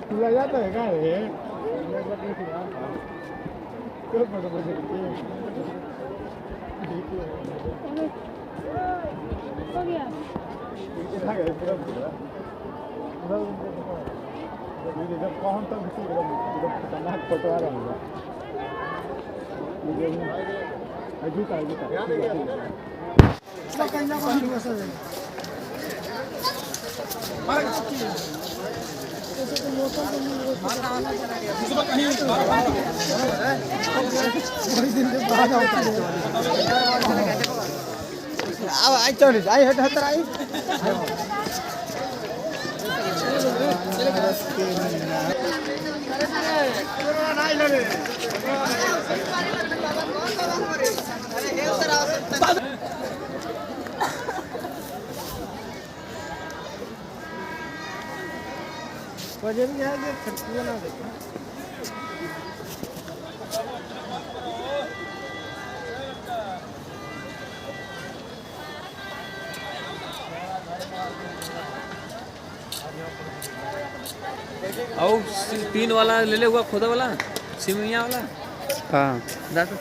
तुला जात आहे का हे कौन तक खतरनाक पटवा रहा हूँ जूता आई हट हतर आई वजन घ्या खर्च ना और तीन वाला ले ले हुआ खुदा वाला सिमिया वाला हाँ जाता